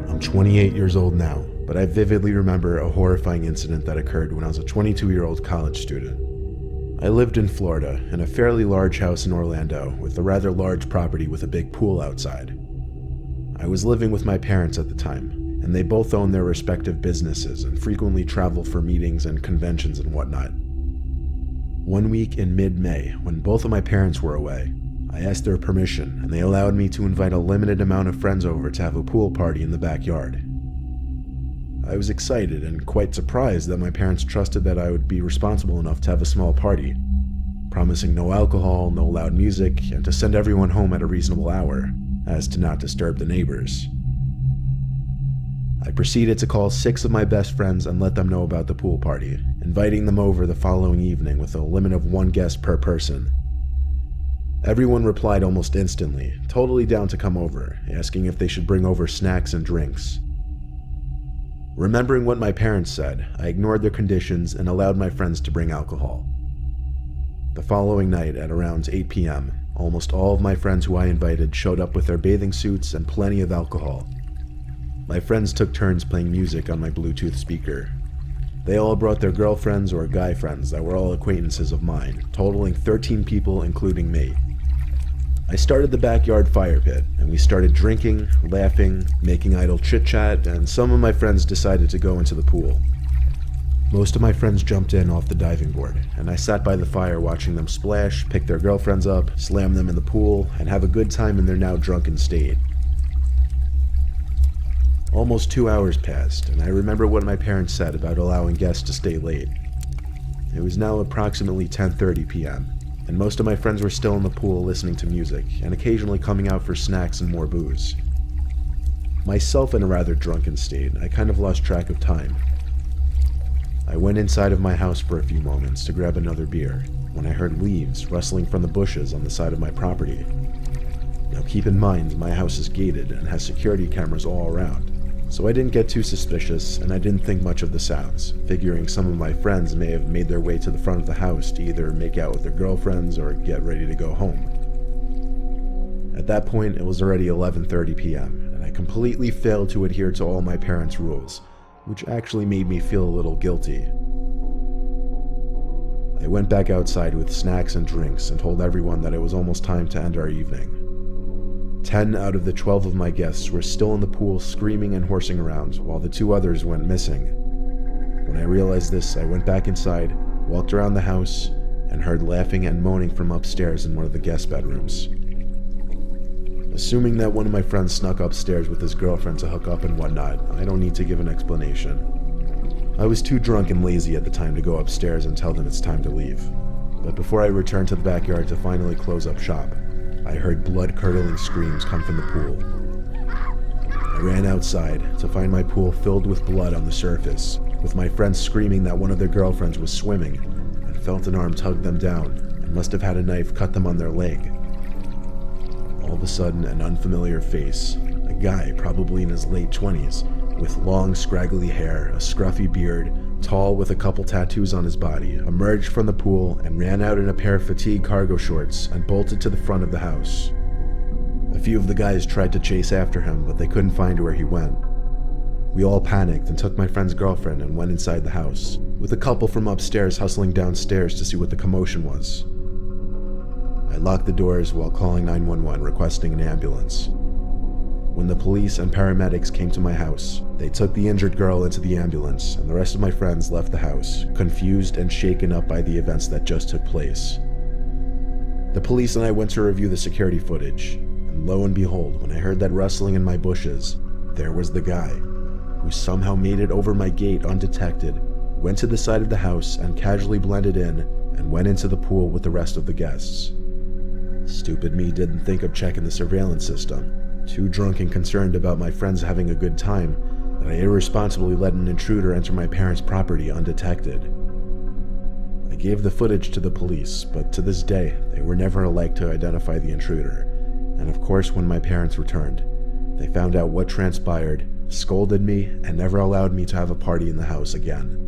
I'm 28 years old now, but I vividly remember a horrifying incident that occurred when I was a 22-year-old college student. I lived in Florida, in a fairly large house in Orlando, with a rather large property with a big pool outside. I was living with my parents at the time, and they both owned their respective businesses and frequently traveled for meetings and conventions and whatnot. One week in mid-May, when both of my parents were away, I asked their permission, and they allowed me to invite a limited amount of friends over to have a pool party in the backyard. I was excited and quite surprised that my parents trusted that I would be responsible enough to have a small party, promising no alcohol, no loud music, and to send everyone home at a reasonable hour, as to not disturb the neighbors. I proceeded to call 6 of my best friends and let them know about the pool party, inviting them over the following evening with a limit of 1 guest per person. Everyone replied almost instantly, totally down to come over, asking if they should bring over snacks and drinks. Remembering what my parents said, I ignored their conditions and allowed my friends to bring alcohol. The following night at around 8 p.m., almost all of my friends who I invited showed up with their bathing suits and plenty of alcohol. My friends took turns playing music on my Bluetooth speaker. They all brought their girlfriends or guy friends that were all acquaintances of mine, totaling 13 people including me. I started the backyard fire pit, and we started drinking, laughing, making idle chit-chat, and some of my friends decided to go into the pool. Most of my friends jumped in off the diving board, and I sat by the fire watching them splash, pick their girlfriends up, slam them in the pool, and have a good time in their now drunken state. Almost 2 hours passed, and I remember what my parents said about allowing guests to stay late. It was now approximately 10:30 p.m., and most of my friends were still in the pool listening to music, and occasionally coming out for snacks and more booze. Myself in a rather drunken state, I kind of lost track of time. I went inside of my house for a few moments to grab another beer, when I heard leaves rustling from the bushes on the side of my property. Now keep in mind, my house is gated and has security cameras all around, so I didn't get too suspicious, and I didn't think much of the sounds, figuring some of my friends may have made their way to the front of the house to either make out with their girlfriends or get ready to go home. At that point, it was already 11:30 p.m., and I completely failed to adhere to all my parents' rules, which actually made me feel a little guilty. I went back outside with snacks and drinks and told everyone that it was almost time to end our evening. 10 out of the 12 of my guests were still in the pool screaming and horsing around, while the 2 others went missing. When I realized this, I went back inside, walked around the house, and heard laughing and moaning from upstairs in one of the guest bedrooms. Assuming that one of my friends snuck upstairs with his girlfriend to hook up and whatnot, I don't need to give an explanation. I was too drunk and lazy at the time to go upstairs and tell them it's time to leave. But before I returned to the backyard to finally close up shop, I heard blood-curdling screams come from the pool. I ran outside to find my pool filled with blood on the surface, with my friends screaming that one of their girlfriends was swimming, and felt an arm tug them down and must have had a knife cut them on their leg. All of a sudden, an unfamiliar face, a guy probably in his late 20s, with long scraggly hair, a scruffy beard, tall with a couple tattoos on his body, emerged from the pool and ran out in a pair of fatigue cargo shorts and bolted to the front of the house. A few of the guys tried to chase after him, but they couldn't find where he went. We all panicked and took my friend's girlfriend and went inside the house, with a couple from upstairs hustling downstairs to see what the commotion was. I locked the doors while calling 911 requesting an ambulance. When the police and paramedics came to my house, they took the injured girl into the ambulance, and the rest of my friends left the house, confused and shaken up by the events that just took place. The police and I went to review the security footage, and lo and behold, when I heard that rustling in my bushes, there was the guy, who somehow made it over my gate undetected, went to the side of the house and casually blended in, and went into the pool with the rest of the guests. Stupid me didn't think of checking the surveillance system. Too drunk and concerned about my friends having a good time, that I irresponsibly let an intruder enter my parents' property undetected. I I gave the footage to the police, but to this day, they were never alike to identify the intruder. And of course, when my parents returned, they found out what transpired, scolded me, and never allowed me to have a party in the house again.